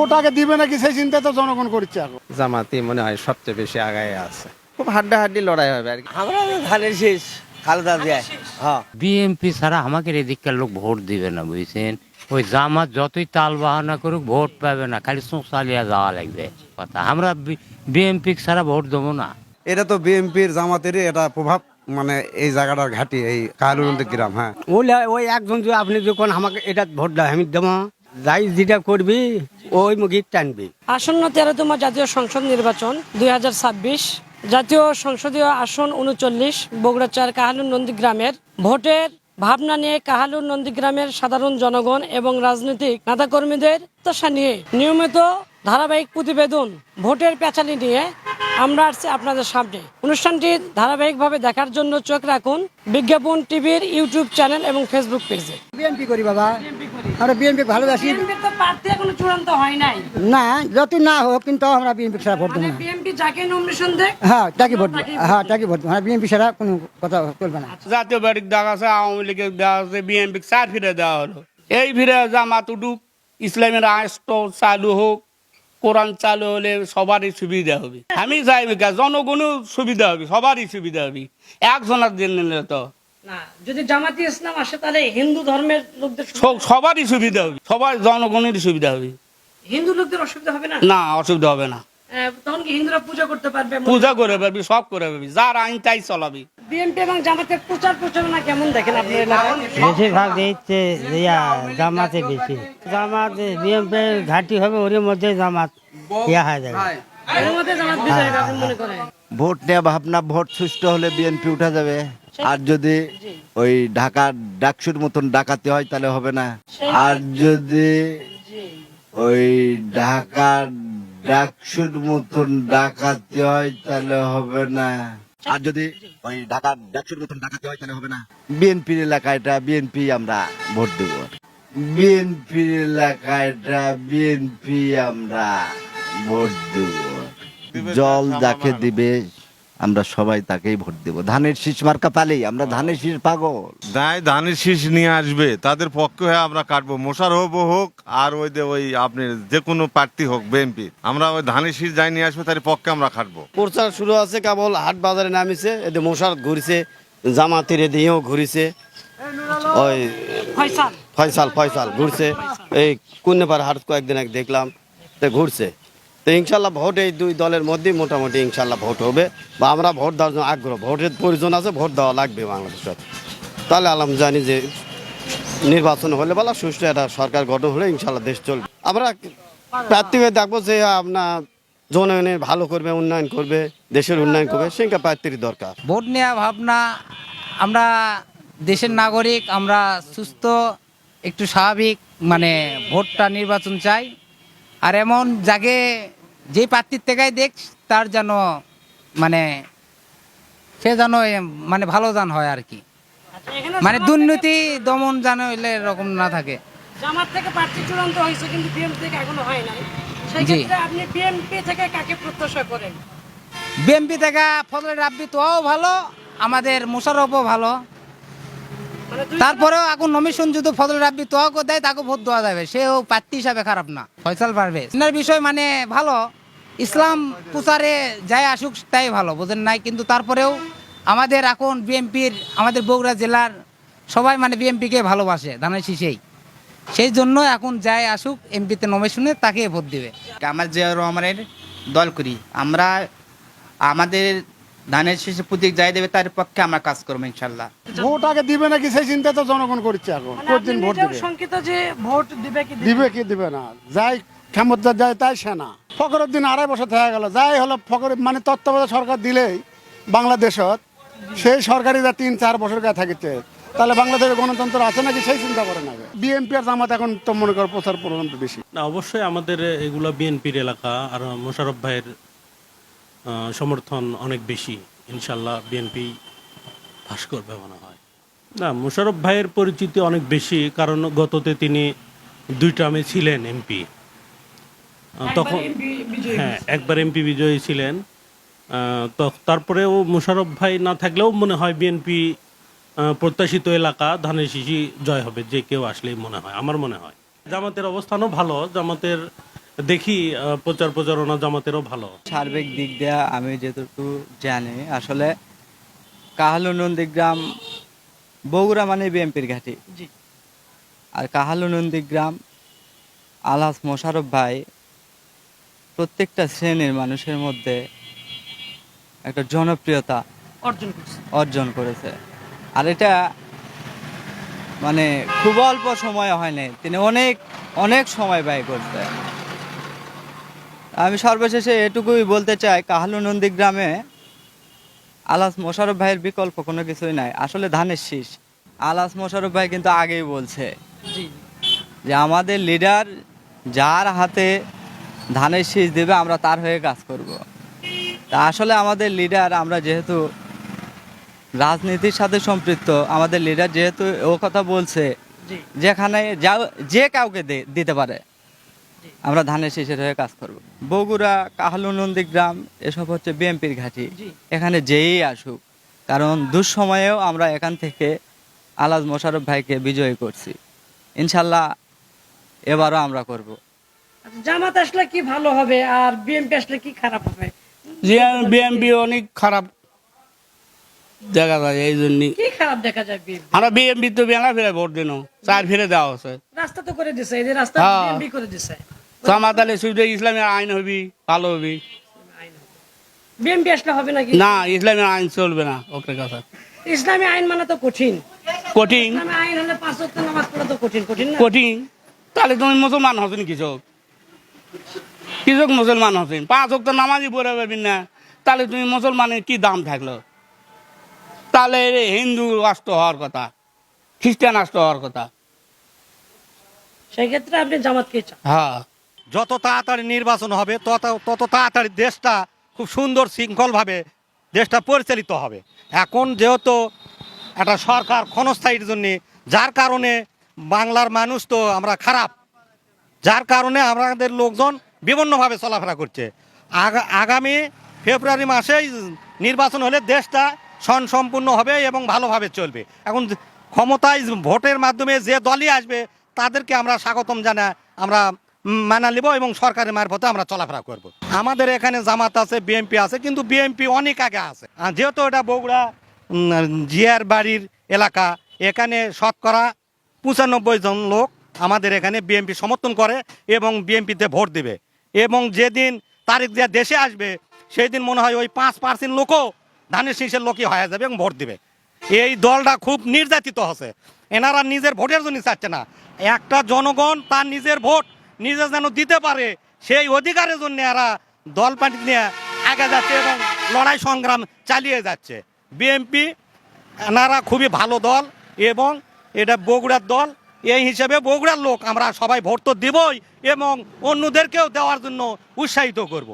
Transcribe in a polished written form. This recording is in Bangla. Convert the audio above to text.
ভোট আগে দিবে নাকি সেই চিন্তা তো জনগণ করছে এখন। জামাতি মনে হয় সবচেয়ে বেশি আগায় আছে, খুব হাড্ডাহাড্ডি লড়াই হবে আর কি। আমরা ধানের শেষ খালেদা জিয়া। হ্যাঁ, বিএনপি ছাড়া আমাকে এদিককার লোক ভোট দিবে না, বুঝছেন। ওই জামাত যতই তাল বাহানা করুক ভোট পাবে না, খালি চোখ চালিয়ে যাওয়া লাগবে কথা। আমরা বিএনপি ছাড়া ভোট দেবো না। এটা তো বিএনপির জামাতেরই এটা প্রভাব, মানে এই জায়গাটার ঘাটি এই কাহালুন্দি গ্রাম। হ্যাঁ, ওই একজন যে আপনি যখন আমাকে এটা ভোট দেয় আমি দেবো, যাই যেটা করবি ওই মুখে টানবি। আসন্ন 13তম জাতীয় সংসদ নির্বাচন 2026, জাতীয় সংসদীয় আসন 39, বগুড়া 4 কাহালুর নন্দীগ্রামের ভোটের ভাবনা নিয়ে কাহালুর নন্দীগ্রামের সাধারণ জনগণ এবং রাজনৈতিক নেতাকর্মীদের প্রত্যাশা নিয়ে নিয়মিত ধারাবাহিক প্রতিবেদন ভোটের পেঁচালি নিয়ে আমরা আসছি আপনাদের সামনে। অনুষ্ঠানটি ধারাবাহিকভাবে দেখার জন্য চোখ রাখুন বিজ্ঞাপন টিভির ইউটিউব চ্যানেল এবং ফেসবুক পেজে। বিএনপি করি বাবা, আমরা বিএনপি ভালোবাসি। বিএনপির তো প্রার্থী এখনো চূড়ান্ত হয় নাই। না, যত না হোক কিন্তু আমরা বিএনপি ছাড়া ভোট দেবো মানে না। বিএনপি যাকে নমিনেশন দেয় হ্যাঁ, তাকে ভোট দেবো। হ্যাঁ, তাকে ভোট দেবো। হ্যাঁ, বিএনপি ছাড়া কোনো কথা চলবে না। জাতীয় পার্টির দেওয়া আছে, আওয়ামী লীগের দেওয়া আছে, বিএনপি 4 ফিরে দেওয়া হলো। এই ফিরে জামাত উঠুক, ইসলামের রাষ্ট্র চালু হোক, কোরআন চালু হলে সবারই সুবিধা হবে। আমি চাই জনগণও সুবিধা হবে, সবারই সুবিধা হবে, একজনের জন্য তো না। যদি জামাতি ইসলাম আসে তাহলে হিন্দু ধর্মের লোকদের সবারই সুবিধা হবে, সবার জনগণেরই সুবিধা হবে। হিন্দু লোকদের অসুবিধা হবে না। না, অসুবিধা হবে না। তখন কি হিন্দুরা পূজা করতে পারবে? পূজা করে পারবি, সব করে পারবি, যার আইন তাই চলাবি। বিএনপি এবং জামাতের প্রচার প্রচারণা কেমন দেখেন আপনার এলাকায়? বেশিরভাগ দিচ্ছে জামাতে বেশি। জামাত বিএনপি ঘাটি হবে, ওর মধ্যে জামাত ইয়া হয়ে যাবে। এর মধ্যে জামাত বিজয়ী হবে আপনি মনে করেন? ভোট নেওয়া ভাবনা, ভোট সুষ্ঠু হলে বিএনপি উঠা যাবে। আর যদি ওই ঢাকার ডাকসুর মতন ডাকাতি হয় তাহলে হবে না। আর যদি ওই ঢাকার ডাকসুর মতন ডাকাতি হয় তাহলে হবে না। আর যদি ওই ঢাকার ডাকসুর মতন ডাকাতি হয় তাহলে হবে না। বিএনপির এলাকায়টা বিএনপি আমরা ভোট দেব। বিএনপির এলাকায়টা বিএনপি আমরা ভোট দেব। জল যাকে দিবে আমরা সবাই তাকেই ভোট দেব। ধানের শীষ মার্কা পালেই আমরা ধানের শীষ পাগল। যাই ধানের শীষ নিয়ে আসবে তাদের পক্ষে হয়ে আমরা কাটবো। মোশাররফ হোক আর ওই আপনি যে কোনো প্রার্থী হোক বিএনপি, আমরা ওই ধানের শীষ যাই নিয়ে আসবে তার পক্ষে আমরা খাটবো। প্রচার শুরু আছে, কেবল হাট বাজারে নামিছে, এদের মোশাররফ ঘুরিছে, জামাতের এদিকেও ঘুরিছে, ওই ফয়সাল ঘুরছে, এই কুন্নেপার হাট কয়েকদিন আগে দেখলাম তো ঘুরছে। তো ইনশাল্লাহ ভোট এই দুই দলের মধ্যে মোটামুটি ইনশাল্লাহ ভোট হবে, বা আমরা ভোট দেওয়ার জন্য আগ্রহ, ভোটের প্রয়োজন আছে, ভোট দেওয়া লাগবে বাংলাদেশের। তাহলে আলাম জানি যে নির্বাচন হলে বলা সুষ্ঠু একটা সরকার গঠন হলে ইনশাল্লাহ দেশ চলবে। আমরা প্রার্থীকে দেখবো যে আপনার জনগণের ভালো করবে, উন্নয়ন করবে, দেশের উন্নয়ন করবে, সেটা প্রার্থীর দরকার। ভোট নেওয়া ভাবনা, আমরা দেশের নাগরিক, আমরা সুস্থ একটু স্বাভাবিক মানে ভোটটা নির্বাচন চাই। আর এমন যাকে যে প্রার্থীর থেকেই দেখ তার যেন মানে সে যেন মানে ভালো জান হয় আর কি, মানে দুর্নীতি দমন যেন হইলে এরকম না থাকে। জামাত থেকে প্রার্থী চূড়ান্ত হয়েছে কিন্তু বিএনপি থেকে এখনো হয় নাই। সেই ক্ষেত্রে আপনি বিএনপি থেকে কাকে প্রত্যাশা করেন? বিএনপি থেকে ফজলে রাব্বি তোও ভালো, আমাদের মোশাররফও ভালো। তারপরেও এখন নমিশন যদি ফজল রাব্বি তোয়াকে দেয় তাকে ভোট দেওয়া যাবে, সেও প্রার্থী হিসাবে খারাপ না। ফয়সাল পারভেজ এনার বিষয় মানে ভালো, ইসলাম প্রচারে যাই আসুক তাই ভালো, বোঝেন নাই। কিন্তু তারপরেও আমাদের এখন বিএনপির, আমাদের বগুড়া জেলার সবাই মানে বিএনপিকে ভালোবাসে ধানের শীষেই, সেই জন্য এখন যাই আসুক এমপিতে নমিশনে তাকে ভোট দিবে। আমার জিয়াউর রহমানের দল করি আমরা, আমাদের ধানের শীষে প্রতীক যাই দেবে তার পক্ষে আমরা কাজ করবো ইনশাল্লাহ। ভোট আগে দিবে নাকি সেই চিন্তা তো জনগণ করছে এখন। কতদিন ভোট দিবে? সংকিত যে ভোট দিবে কি দিবে না, যাই ক্ষমতা যায় তাই সেনা। ফখরুদ্দিন 2.5 বছর হয়ে গেল, যাই হলো ফখর মানে তত্ত্বাবধায়ক সরকার দিলেই বাংলাদেশত সেই সরকারি যা 3-4 বছর গায়ে থাকিতে, তাহলে বাংলাদেশের গণতন্ত্র আছে নাকি সেই চিন্তা করে না। বিএনপি আর জামাত এখন তো মনে করো প্রচার প্রোগ্রাম বেশি না। অবশ্যই আমাদের এগুলো বিএনপির এলাকা, আর মোশাররফ ভাইয়ের সমর্থন অনেক বেশি। ইনশাল্লাহ বিএনপি পাস করবে মনে হয়। না, মোশাররফ ভাইয়ের পরিচিতি অনেক বেশি, কারণ গততে তিনি 2 টার্মে ছিলেন এমপি, তখন হ্যাঁ একবার এমপি বিজয়ী ছিলেন। তো তারপরেও মোশাররফ ভাই না থাকলেও মনে হয় বিএনপি প্রত্যাশিত এলাকা ধানের শীষই জয় হবে, যে কেউ আসলেই মনে হয়, আমার মনে হয়। জামাতের অবস্থানও ভালো, জামাতের দেখি প্রচার প্রচারণা জামাতেরও ভালো। সার্বিক দিক দিয়ে আমি যেটুকু জানি আসলে কাহালু নন্দীগ্রাম বগুড়া মানে বিএনপির ঘাঁটি, আর কাহালু নন্দীগ্রাম আলহাজ মোশাররফ ভাই প্রত্যেকটা শ্রেণীর মানুষের মধ্যে একটা জনপ্রিয়তা অর্জন করেছে। আর এটা মানে খুব অল্প সময় হয়নি, তিনি অনেক অনেক সময় ব্যয় করছে। আমি সর্বশেষে এটুকুই বলতে চাই, কাহালু নন্দীগ্রামে আলহাজ মোশাররফ ভাইয়ের বিকল্প কোনো কিছুই নাই। আসলে ধানের শীষ আলহাজ মোশাররফ ভাই কিন্তু আগেই বলছে যে আমাদের লিডার যার হাতে ধানের শীষ দেবে আমরা তার হয়ে কাজ করব। তা আসলে আমাদের লিডার, আমরা যেহেতু রাজনীতির সাথে সম্পৃক্ত, আমাদের লিডার যেহেতু ও কথা বলছে যেখানে যে কাউকে দিতে পারে আমরা ধানের শীষের হয়ে কাজ করব। বগুড়া কাহালু নন্দীগ্রাম এসব হচ্ছে বিএনপির ঘাঁটি, এখানে যেই আসুক, কারণ দুঃসময়েও আমরা এখান থেকে আলহাজ মোশাররফ ভাইকে বিজয়ী করছি, ইনশাল্লাহ এবারও আমরা করব। জামাত আসলে কি ভালো হবে আর বিএনপি আসলে কি খারাপ হবে? বিএনপি অনেক খারাপ দেখা যায়, এই জন্য কি খারাপ দেখা যায় বিএনপি? আমরা বিএনপি তো বেলা ফিরে ভোট দিন, 4 ফিরে দেওয়া হচ্ছে। রাস্তা তো করে দিছে, এই যে রাস্তা বিএনপি করে দিছে। জামাত আলী সুবিধা ইসলামের আইন হবি, ভালো হবি। বিএনপি আসলে হবে নাকি? না, ইসলামের আইন চলবে না ওদের কাছে। ইসলামী আইন মানে তো কঠিন কঠিন ইসলামী আইন হলে 5 ওয়াক্ত নামাজ পড়া তো কঠিন কঠিন না? কঠিন। তাহলে তুমি মুসলমান হচ্ছেন কৃষক, কৃষক মুসলমান হচ্ছেন, 5 ওয়াক্ত নামাজই পড়ে পারবেন না, তাহলে তুমি মুসলমানের কি দাম থাকলো? তাহলে হিন্দু রাষ্ট্র হওয়ার কথা, খ্রিস্টান রাষ্ট্র হওয়ার কথা। সেই ক্ষেত্রে আপনি জামাতকে চান? হ্যাঁ, যত তাড়াতাড়ি নির্বাচন হবে তত তাড়াতাড়ি দেশটা খুব সুন্দর শৃঙ্খলভাবে দেশটা পরিচালিত হবে। এখন যেহেতু একটা সরকার ক্ষণস্থায়ীর জন্য, যার কারণে বাংলার মানুষ তো আমরা খারাপ, যার কারণে আমাদের লোকজন বিভিন্নভাবে চলাফেরা করছে। আগামী ফেব্রুয়ারি মাসেই নির্বাচন হলে দেশটা সম্পূর্ণ হবে এবং ভালোভাবে চলবে। এখন ক্ষমতায় ভোটের মাধ্যমে যে দলই আসবে তাদেরকে আমরা স্বাগতম জানা আমরা মানা নেব এবং সরকারের মারফতে আমরা চলাফেরা করব। আমাদের এখানে জামাত আছে, বিএনপি আছে, কিন্তু বিএনপি অনেক আগে আছে। যেহেতু এটা বগুড়া জিয়ার বাড়ির এলাকা, এখানে শতকরা 95 জন লোক আমাদের এখানে বিএনপি সমর্থন করে এবং বিএনপিতে ভোট দেবে। এবং যেদিন তারিখ দিয়ে দেশে আসবে সেই দিন মনে হয় ওই 5% লোকও ধানের শীষের লোকই হয়ে যাবে এবং ভোট দেবে। এই দলটা খুব নির্যাতিত হচ্ছে, এনারা নিজের ভোটের জন্য চাচ্ছে না, একটা জনগণ তার নিজের ভোট নিজে যেন দিতে পারে সেই অধিকারের জন্য এরা দল পার্টি নিয়ে আগে যাচ্ছে এবং লড়াই সংগ্রাম চালিয়ে যাচ্ছে। বিএনপি এনারা খুবই ভালো দল এবং এটা বগুড়ার দল, এই হিসেবে বগুড়ার লোক আমরা সবাই ভোট তো দেবই এবং অন্যদেরকেও দেওয়ার জন্য উৎসাহিত করব।